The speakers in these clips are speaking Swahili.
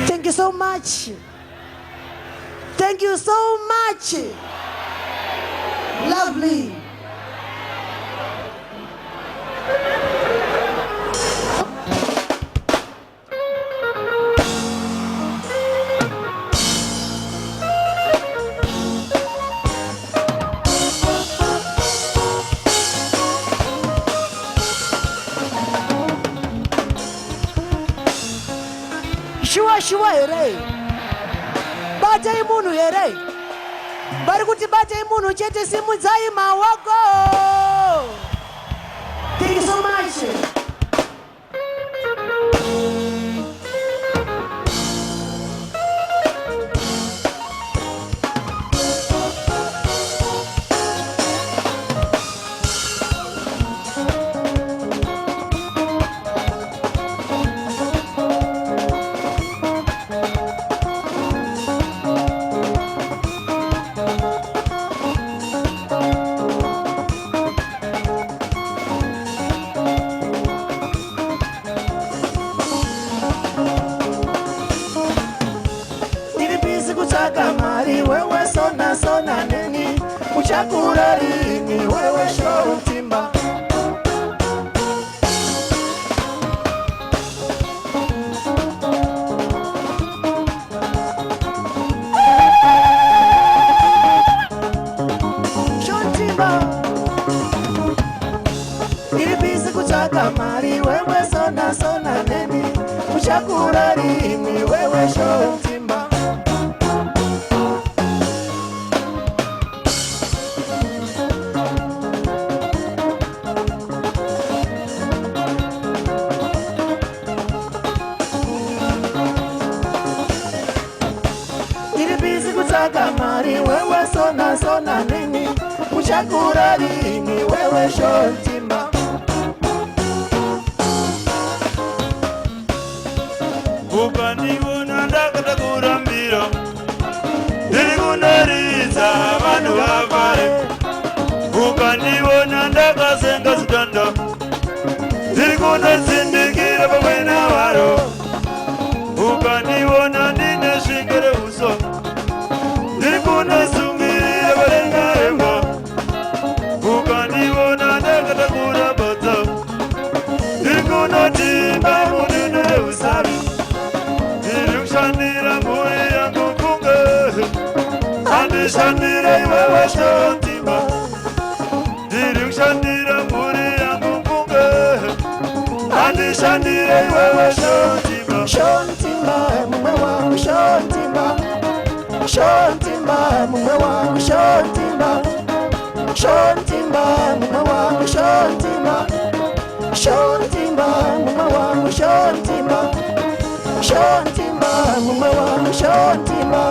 Thank you so much. Thank you so much. Lovely. Shua here. Bata imunu here. Bari kuti bata imunu chete simu zai mawako. Thank you so much. Wewe sona nini uchakura lini wewe show timba show timba ilibisi kutaka mali wewe sona nini uchakura lini wewe show timba Kamari wewe sona nini uchakura lini wewe shontimba ukaniona ndakatagura mbiro ndiri kunariza vanhu vavare ukaniona ndakasenga zitanda ndiri kunozindikira pamwe navaro ukaniona ndine svikere uso ndikunosungira varengaremwa ukandivona ndakatakura badza ndikunotimba mudune reusavi ndiri kushandira mhuri yangu kunge andishandira iwewe shontimba ndiri kushandira mhuri yangu kunge andishandira iwewe shontimba shontimba mumwe wangu shontimba shontimba mumwe wangu shontimba shontimba mumwe wangu shontimba shontimba mumwe wangu shontimba shontimba mumwe wangu shontimba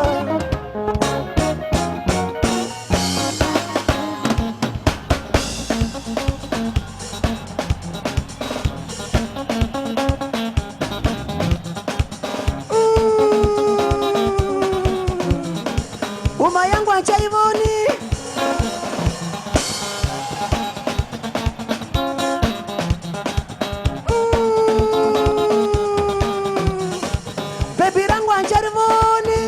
yangu achaivoni. Baby rangu ancharivoni.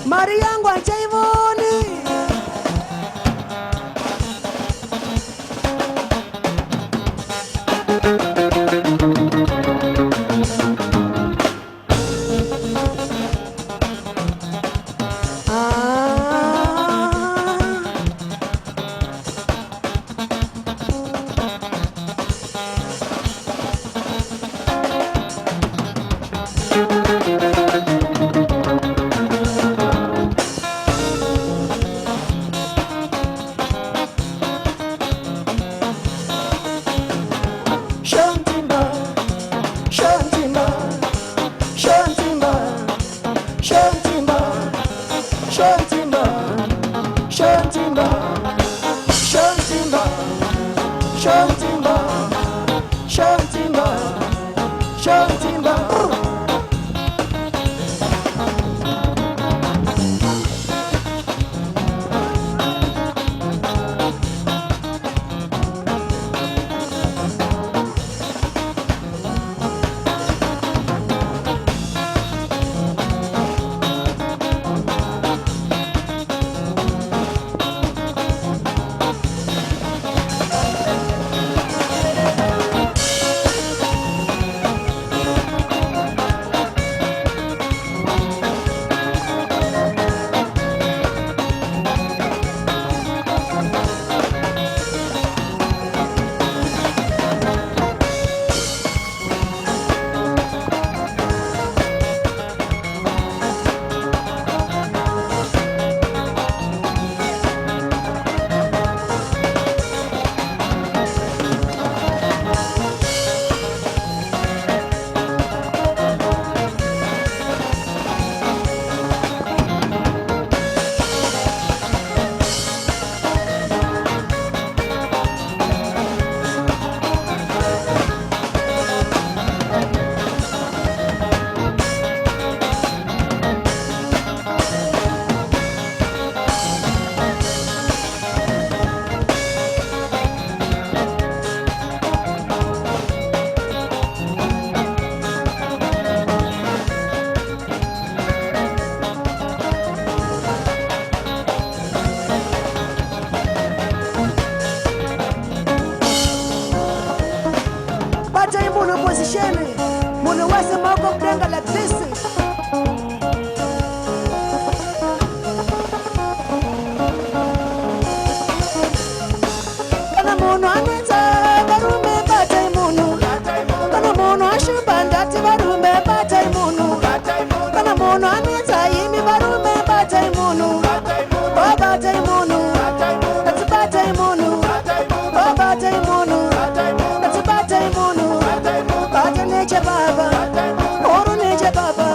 Mari yangu achaivoni. Position, munu wase mako mdenga like this. Kana munu anita barume batai munu. Kana munu ashubandati barume batai munu. Kana munu anita yimi barume batai munu. Batai munu. That's batai munu. Batai munu. That's batai munu. Baba, Oru neche baba.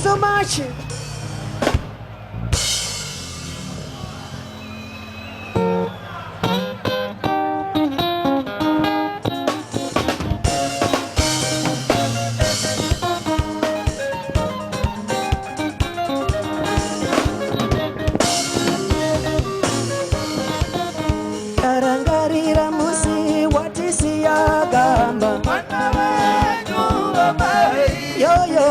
so much. Tarangarira musi watisiya gamba. Yo yo.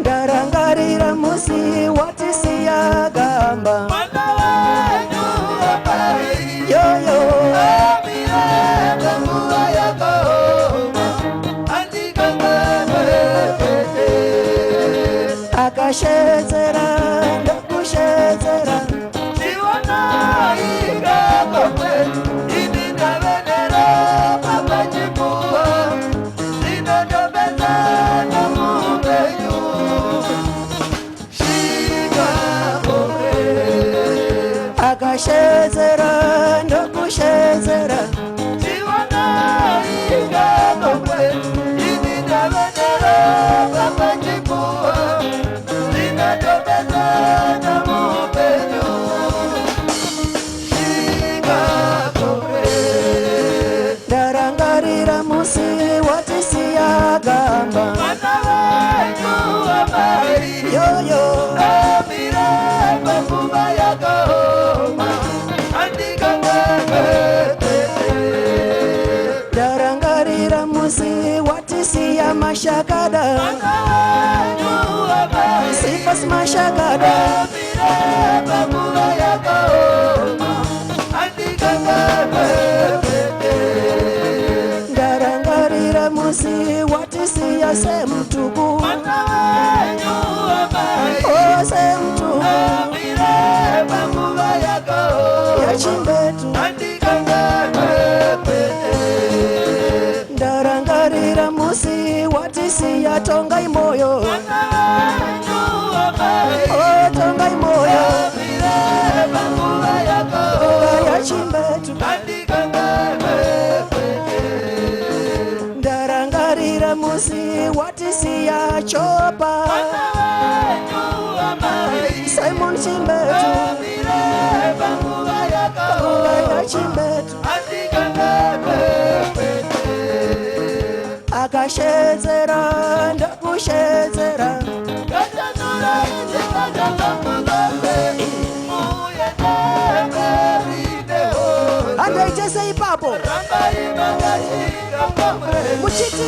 Tarangarira musi watisiya gamba. Yo yo. Akashezera ndakushezera akashezera ndakushezera Darangarira musi watisiya gamba. Yo yo. Darangarira musi watisiya mashakada. Sifas mashakada. Darangarira musi watisiya semtubu. Oh semtubu ya Chimbetu. Darangarira musi watisiya tongai moyo. Oh tongai moyo ya Chimbetu. Darangarira musi watisiya chopa. Simon Chimbetu ya Chimbetu. Akashezera ndakushezera andaitese ipapo muchiti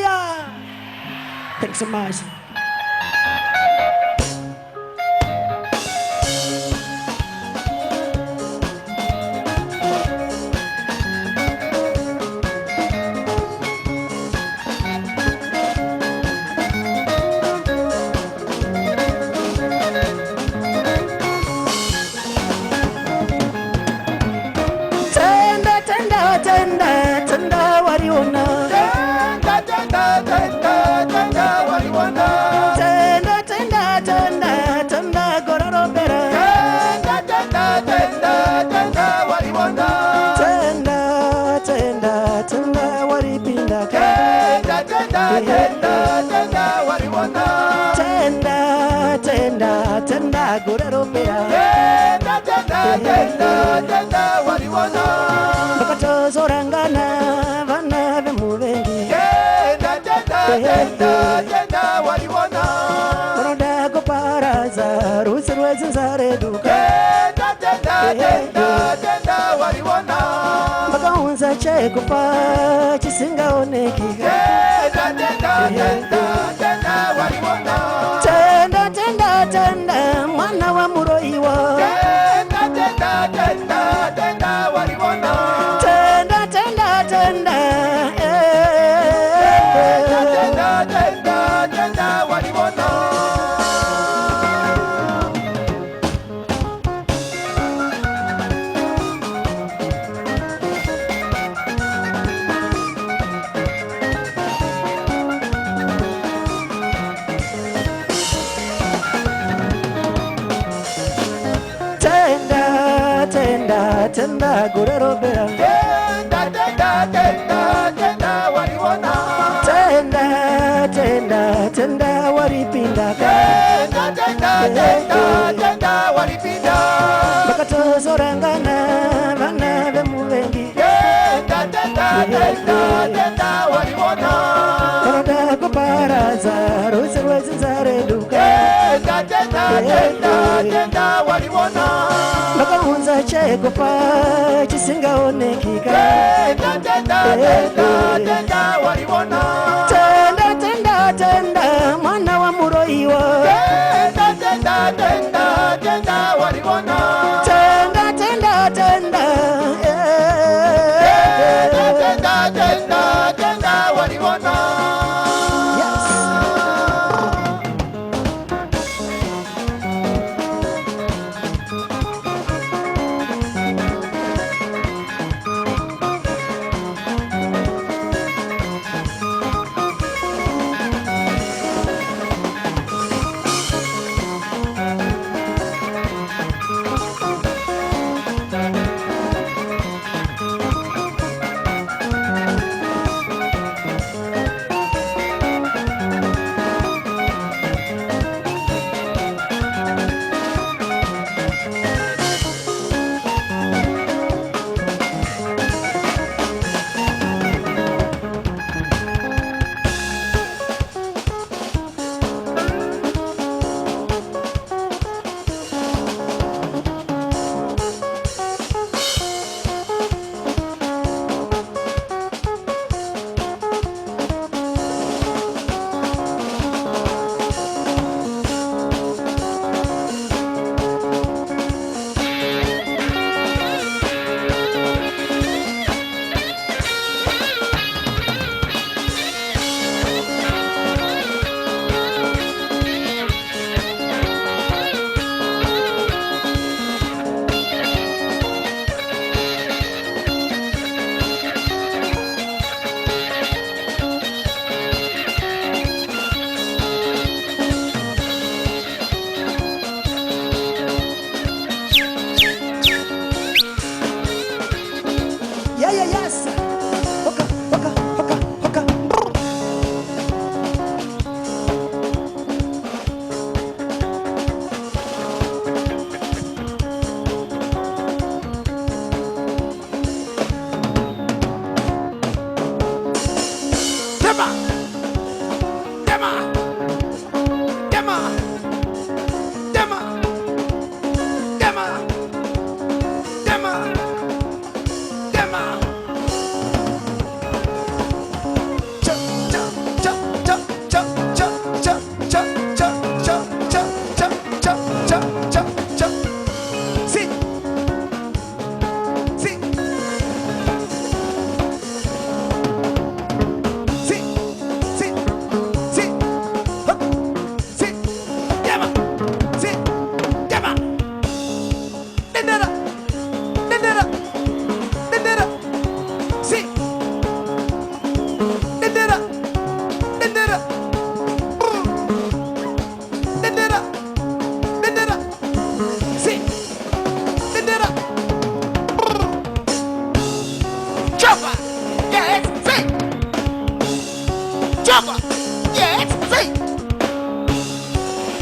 fire. Thanks so much. Tenda wariona. Tenda gororo bera. Tenda waripinda. Tenda gororo bera. Bakatozorangana vana vemuvengi. Konoda koparaza rusi rwezinzareduka. Bakaunza chekupa chisingaoneki. Tenda mwana wa muroiwa. Tenda gorero bera. Tenda waripinda. Bakatozorangana vana vemuvengi. Konoda koparaza rusi rwezinzareduka. Bakaunza chekupa chisingaonekika. Tenda mwana wa muroiwa.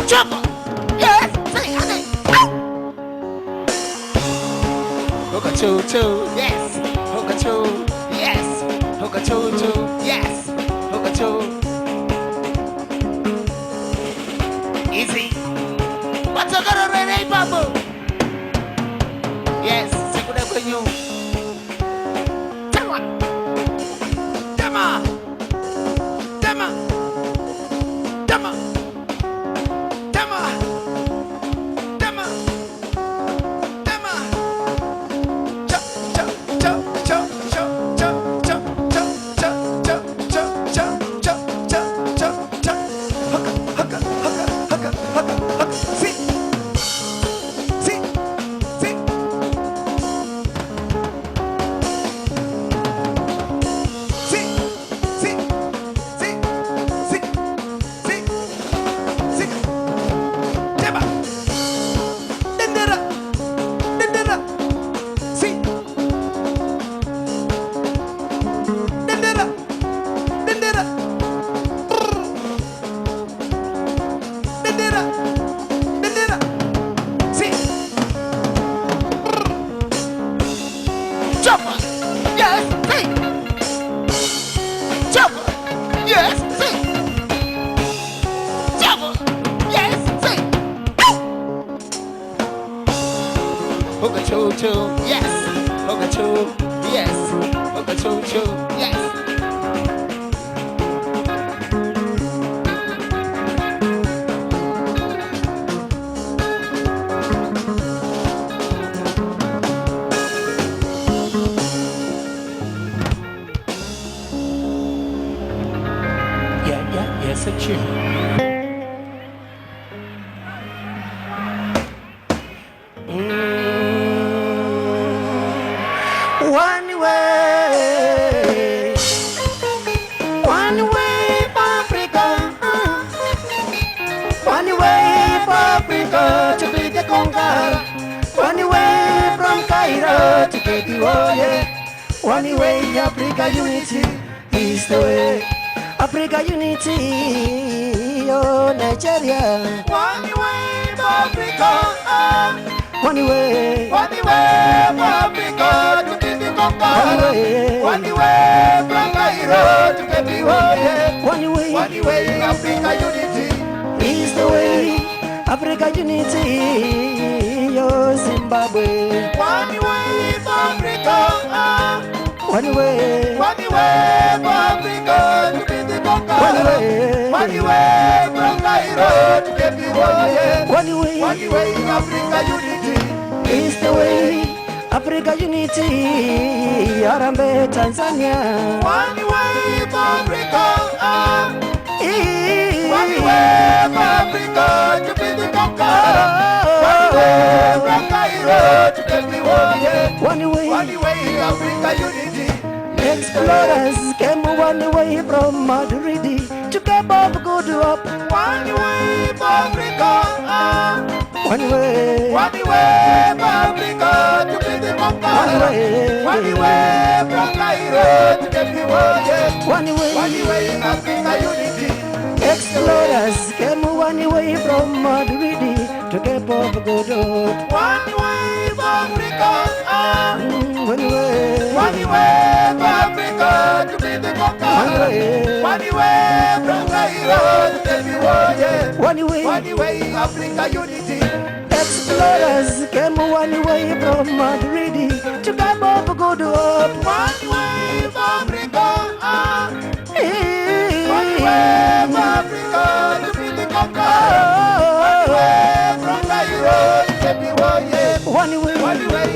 Jump. Yes. Say, honey. Hoka choo choo. Yes. Hoka choo. Yes. Hoka choo choo. Yes. Hoka choo. Easy. What's a good already, Babu? Yes. Sekuna kwenyu. Tama. Tama. Tama. Tama. Tama. Tama. Tama. Chop chop chop chop chop chop chop chop chop chop chop chop chop chop chop. Haka haka haka haka haka haka. See. See. See. See. See. See. See. See. See. Tama. Dendera. Dendera. See. Dendera. Dendera. Brr. Dendera. Dendera. See. Brr. Chopper. Yes, see. Chopper. Yes, see. Chopper. Yes, see. Hoka choo choo. Yes. Hoka choo. Yes. Hoka choo choo. Yes. Yeah, yes, it's true. One way for Africa, one way for Africa to be the conqueror, one way from Cairo to get the warrior, one way Africa unity is the way, Africa unity, oh Nigeria, one way for Africa. One way for Africa to be the conqueror. One way from Cairo to get the warrior. One way Africa unity is the way. Africa unity, yo Zimbabwe. One way for Africa. One way for Africa to be the conqueror. One way from Cairo to get the warrior. One way Africa unity is the way, Africa unity, Arambe Tanzania. One way for Africa, one way for Africa to be the conqueror. One way from Cairo to get the warrior. One way Africa unity. Explorers came one way from Madrid to Cape of Good Hope. One way for Africa. One way for Africa to be the conqueror. One way from Cairo to get the warrior. One way Africa unity. Explorers came one way from Madrid to Cape of Good Hope. One way for Africa. One way for Africa to be the conqueror. One way from Cairo to get the warrior. One way Africa unity. Explorers came one way from Madrid to Cape of Good Hope. One way for Africa. One way for Africa to be the conqueror. One way from Cairo to get the warrior. One way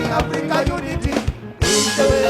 Africa unity is the way.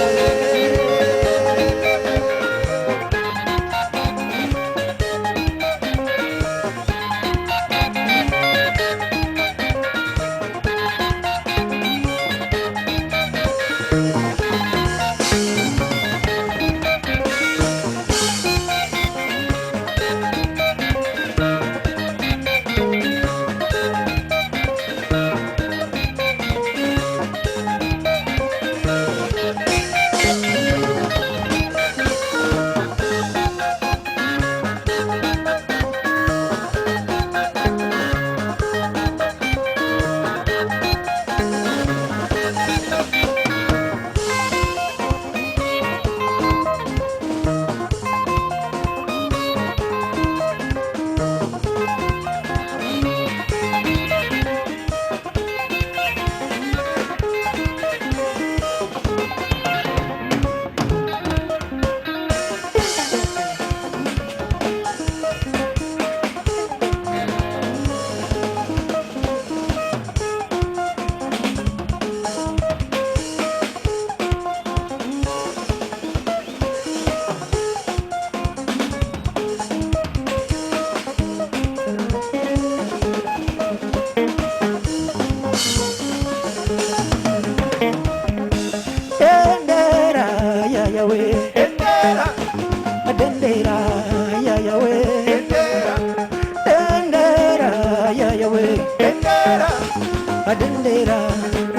Adendera,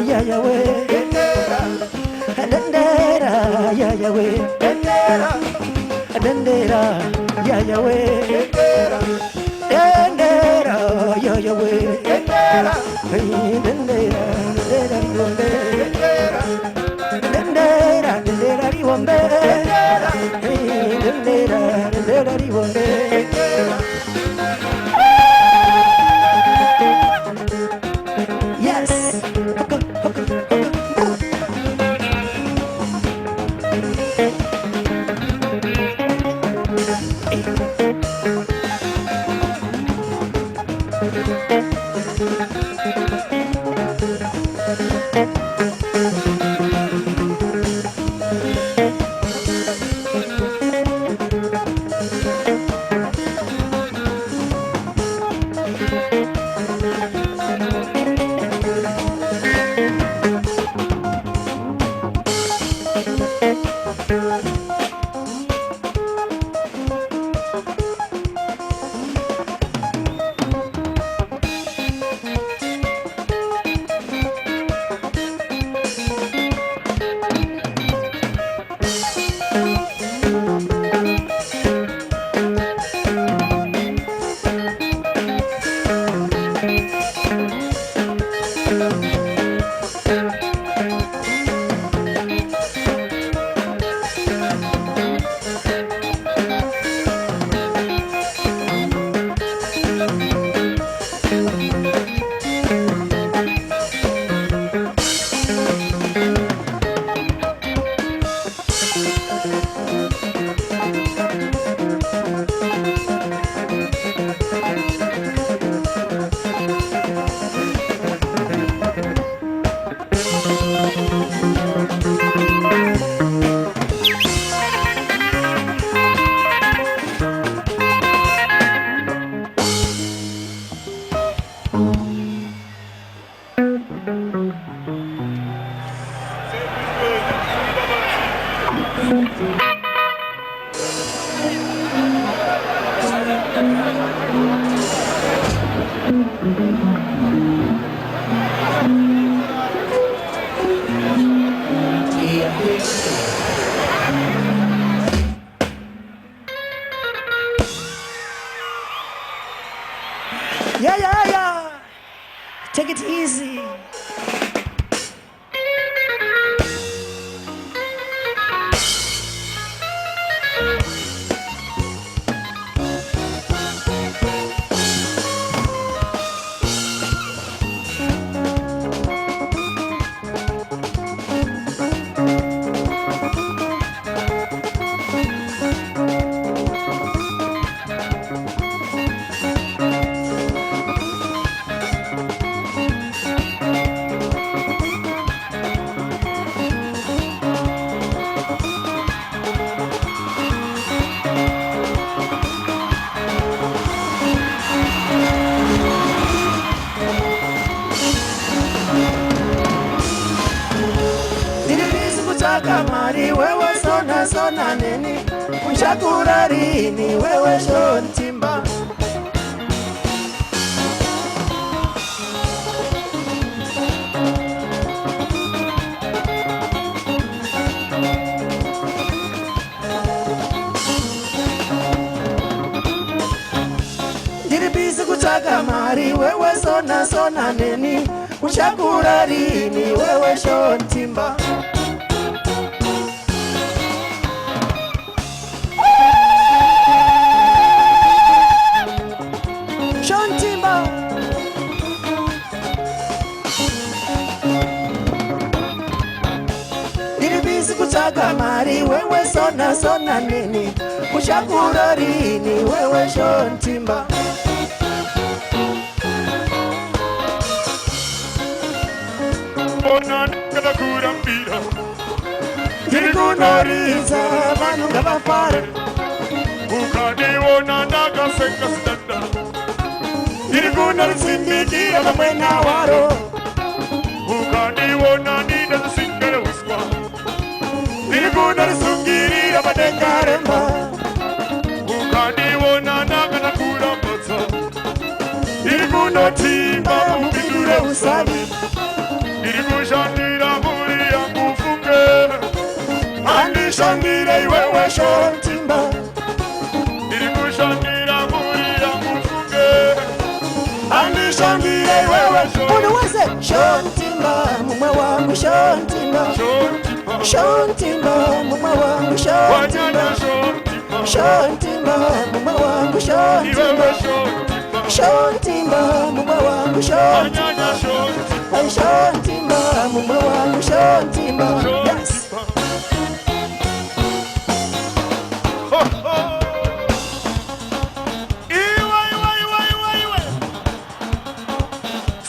ya yawe. Adendera, ya yawe. Adendera, ya yawe. Adendera, ya yawe. Adendera, Dendera, dendera riwombe. Dendera, dendera riwombe. Yes. Yeah. Take it easy. Kamari wewe sona nini Unshakura rini wewe shontimba Diribisi kutaka mari wewe sona nini Unshakura rini wewe shontimba Mari wewe sona nini Ushakura rini wewe shontimba Ona nikala kurambira Tirikunoriza vanu ngavafare Ukadi ona naga senga standa Tirikunorizimbidira vamwena waro Ukadi ona nida singara uswa Tirikunorisungira vadengaremba Ukadi ona naga nakura motsa Tirikunoritimba mukidura iwe usabi. Nilikushangira muri yangu funge. Andishangire iwewe shontimba. Nilikushangira muri yangu funge. Andishangire iwewe shontimba. Unuweze shontimba mumwe wangu shontimba. Shontimba mumwe wangu shontimba. Shontimba mumwe wangu shontimba. Shontimba mumwe wangu shontimba. Shontimba mumwe wangu shontimba. Yes.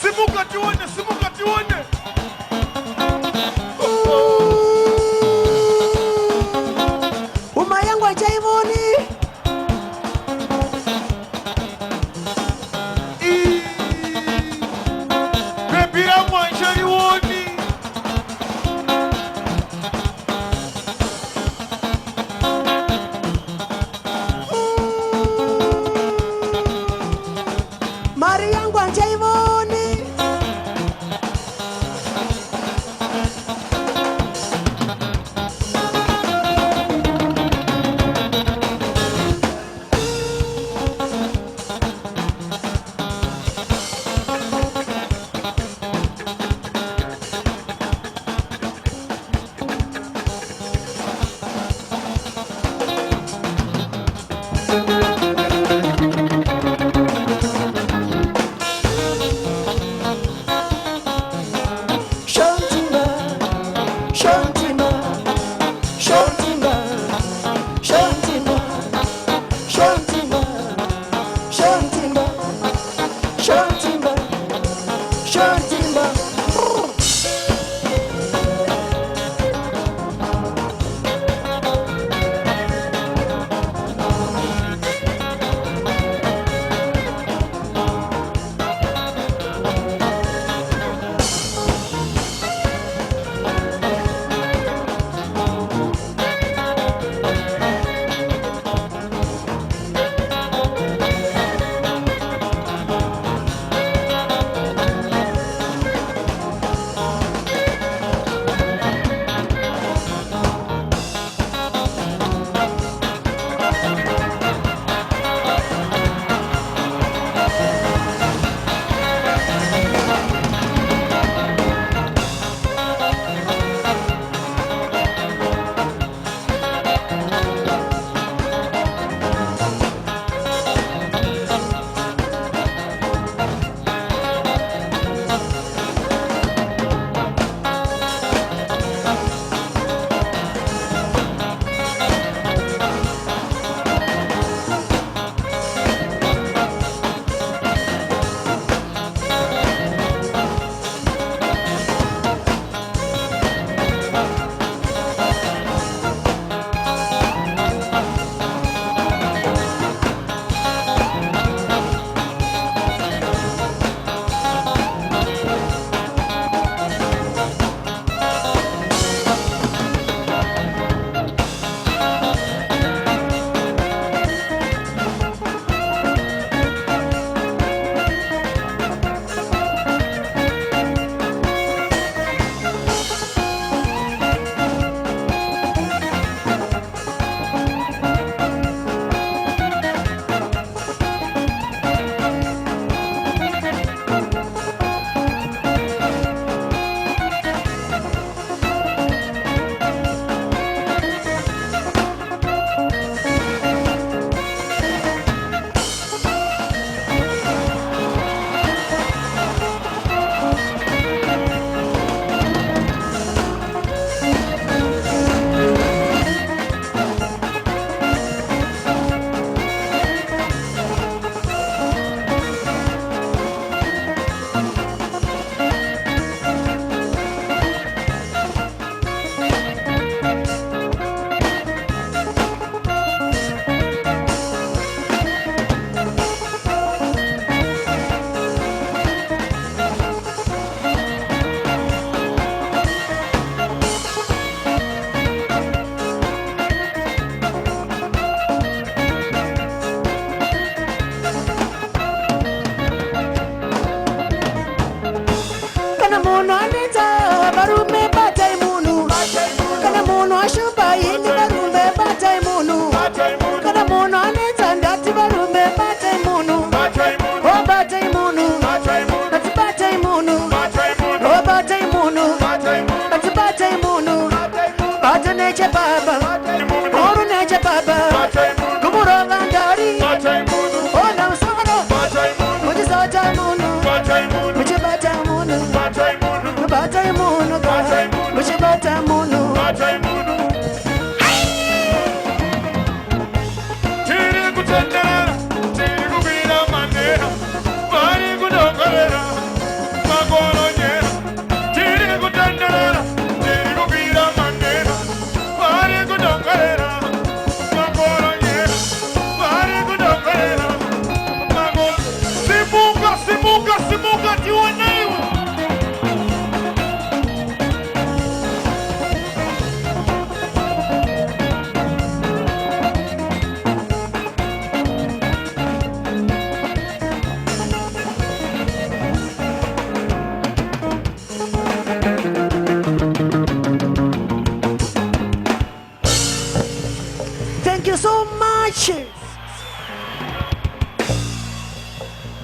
Simuka tuone. Uma yangu achaivoni. Baby, I'm watching you.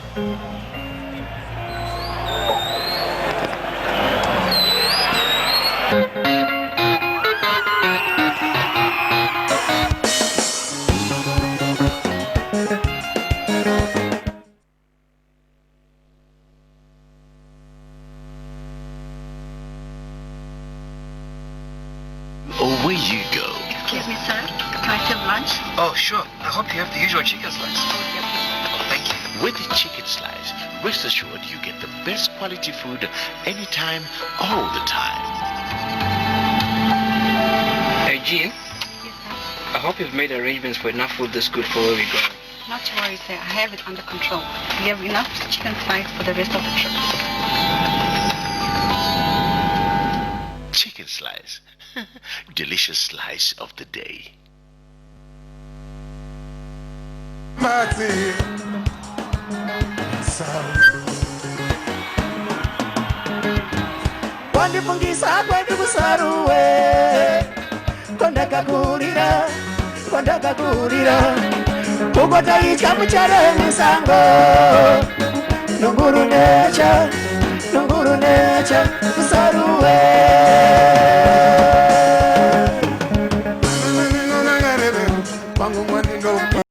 Away you go. Excuse me, sir. Can I have lunch? Oh, sure. I hope you have the usual chicken slice. Oh, thank you. With the chicken slice, rest assured you get the best quality food anytime, all the time. Hey, Jean. Yes, sir. I hope you've made arrangements for enough food this good for where we go. Not to worry, sir. I have it under control. We have enough chicken slice for the rest of the trip. Chicken slice. Delicious slice of the day. Mati. Wandifungisa kwetu kusaruwe Kondakakulira Kugotayicha muchare misango Nunguru necha Kusaruwe